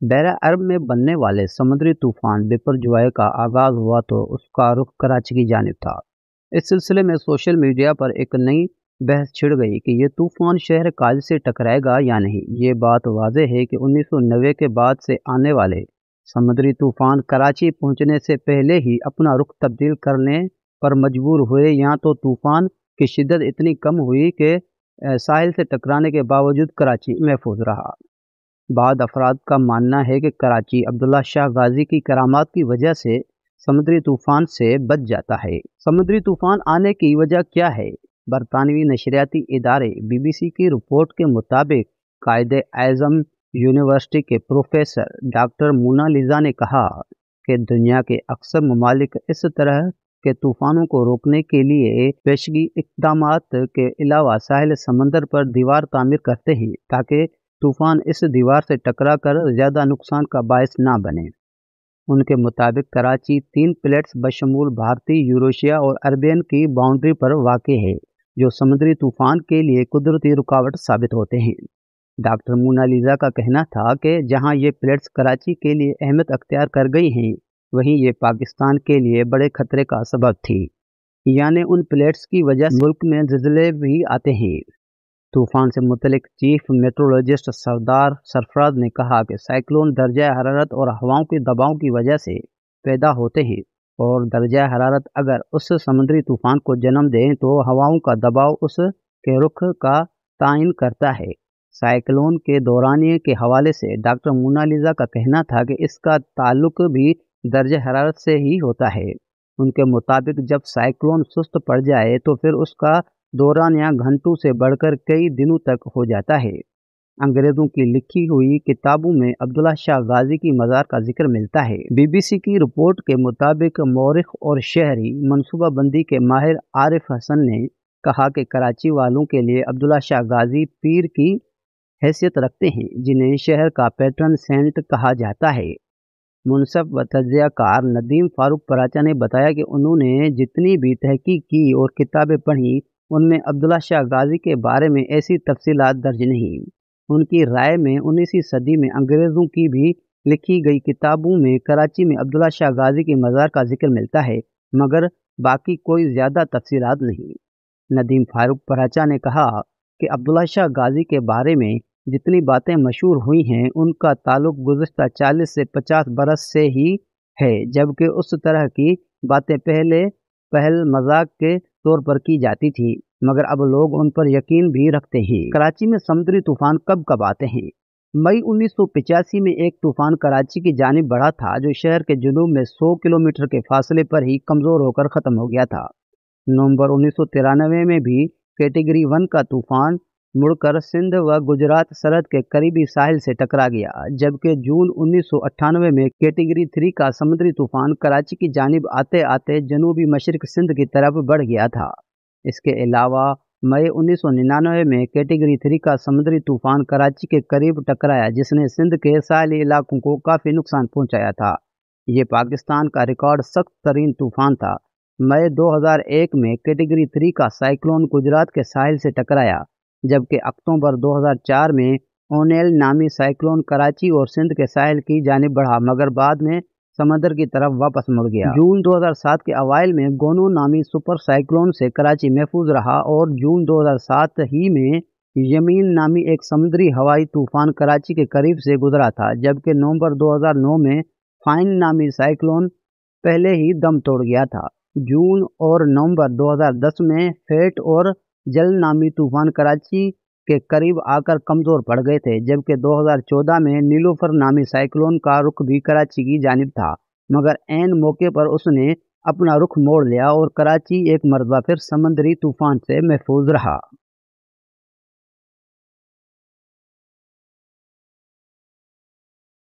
बहरा अरब में बनने वाले समुद्री तूफान बिपरजॉय का आगाज हुआ तो उसका रुख कराची की जानिब था। इस सिलसिले में सोशल मीडिया पर एक नई बहस छिड़ गई कि ये तूफान शहर काज से टकराएगा या नहीं। ये बात वाज़ेह है कि 1990 के बाद से आने वाले समुद्री तूफान कराची पहुंचने से पहले ही अपना रुख तब्दील करने पर मजबूर हुए। यहाँ तो तूफान की शिद्दत इतनी कम हुई कि साहिल से टकराने के बावजूद कराची महफूज रहा। बाद अफराद का मानना है कि कराची अब्दुल्ला शाह गाजी की करामात की वजह से समुद्री तूफान से बच जाता है। समुद्री तूफान आने की वजह क्या है? बरतानवी नशरियाती इदारे BBC की रिपोर्ट के मुताबिक कायदे आज़म यूनिवर्सिटी के प्रोफेसर डॉक्टर मोनालिजा ने कहा कि दुनिया के अक्सर ममालिक इस तरह के तूफानों को रोकने के लिए पेशगी इक़दामात के अलावा साहिल समंदर पर दीवार तामीर करते हैं ताकि तूफान इस दीवार से टकरा कर ज़्यादा नुकसान का बायस ना बने। उनके मुताबिक कराची 3 प्लेट्स बशमूल भारतीय, यूरेशिया और अरबियन की बाउंड्री पर वाक़ है, जो समुद्री तूफान के लिए कुदरती रुकावट साबित होते हैं। डॉक्टर मोनालिजा का कहना था कि जहां ये प्लेट्स कराची के लिए अहमियत अख्तियार कर गई हैं, वहीं ये पाकिस्तान के लिए बड़े खतरे का सबब थी। यानी उन प्लेट्स की वजह से मुल्क में ज़िलज़ले भी आते हैं। तूफान से मुतलिक चीफ मेट्रोलॉजिस्ट सरदार सरफराज ने कहा कि साइक्लोन दर्जा हरारत और हवाओं के दबाव की वजह से पैदा होते हैं, और दर्जा हरारत अगर उस समुद्री तूफान को जन्म दें तो हवाओं का दबाव उस के रुख का तायन करता है। साइक्लोन के दौरानिए के हवाले से डॉक्टर मोनालिजा का कहना था कि इसका ताल्लुक भी दर्जा हरारत से ही होता है। उनके मुताबिक जब साइक्लोन सुस्त पड़ जाए तो फिर उसका दौरान या घंटों से बढ़कर कई दिनों तक हो जाता है। अंग्रेज़ों की लिखी हुई किताबों में अब्दुल्ला शाह गाजी की मज़ार का जिक्र मिलता है। BBC की रिपोर्ट के मुताबिक मौरिख और शहरी मनसूबाबंदी के माहिर आरिफ हसन ने कहा कि कराची वालों के लिए अब्दुल्ला शाह गाजी पीर की हैसियत रखते हैं, जिन्हें शहर का पैटर्न सेंट कहा जाता है। मुनसफ व तज्ज़ियाकार नदीम फारूक पराचा ने बताया कि उन्होंने जितनी भी तहकीक की और किताबें पढ़ी, उनमें अब्दुल्ला शाह गाजी के बारे में ऐसी तफसीलात दर्ज नहीं। उनकी राय में 19वीं सदी में अंग्रेज़ों की भी लिखी गई किताबों में कराची में अब्दुल्ला शाह गाजी की मज़ार का जिक्र मिलता है, मगर बाकी कोई ज़्यादा तफसीलात नहीं। नदीम फारूक पराचा ने कहा कि अब्दुल्ला शाह गाजी के बारे में जितनी बातें मशहूर हुई हैं, उनका ताल्लुक गुज़श्ता 40 से 50 बरस से ही है, जबकि उस तरह की बातें पहल मजाक के तौर पर की जाती थी, मगर अब लोग उन पर यकीन भी रखते हैं। कराची में समुद्री तूफान कब कब आते हैं? मई 1985 में एक तूफान कराची की जानिब बढ़ा था, जो शहर के जुनूब में 100 किलोमीटर के फासले पर ही कमज़ोर होकर ख़त्म हो गया था। नवंबर 1993 में भी कैटेगरी 1 का तूफान मुड़कर सिंध व गुजरात सरहद के करीबी साहिल से टकरा गया, जबकि जून 1998 में कैटेगरी 3 का समुद्री तूफान कराची की जानिब आते आते जनूबी मशरिक सिंध की तरफ बढ़ गया था। इसके अलावा मई 1999 में कैटेगरी 3 का समुद्री तूफान कराची के करीब टकराया, जिसने सिंध के साहली इलाकों को काफ़ी नुकसान पहुंचाया था। ये पाकिस्तान का रिकॉर्ड सख्त तरीन तूफान था। मई 2001 में कैटेगरी 3 का साइक्लोन गुजरात के साहिल से टकराया, जबकि अक्टूबर 2004 में ओनेल नामी साइक्लोन कराची और सिंध के साहिल की जानिब बढ़ा, मगर बाद में समंदर की तरफ वापस मुड़ गया। जून 2007 के अवाइल में गोनू नामी सुपर साइक्लोन से कराची महफूज रहा, और जून 2007 ही में यमीन नामी एक समुद्री हवाई तूफान कराची के करीब से गुजरा था, जबकि नवंबर 2009 में फाइन नामी साइक्लोन पहले ही दम तोड़ गया था। जून और नवंबर 2010 में फेट और जल नामी तूफान कराची के करीब आकर कमज़ोर पड़ गए थे, जबकि 2014 में नीलोफर नामी साइक्लोन का रुख भी कराची की जानिब था, मगर ऐन मौके पर उसने अपना रुख मोड़ लिया और कराची एक मरतबा फिर समंदरी तूफान से महफूज रहा।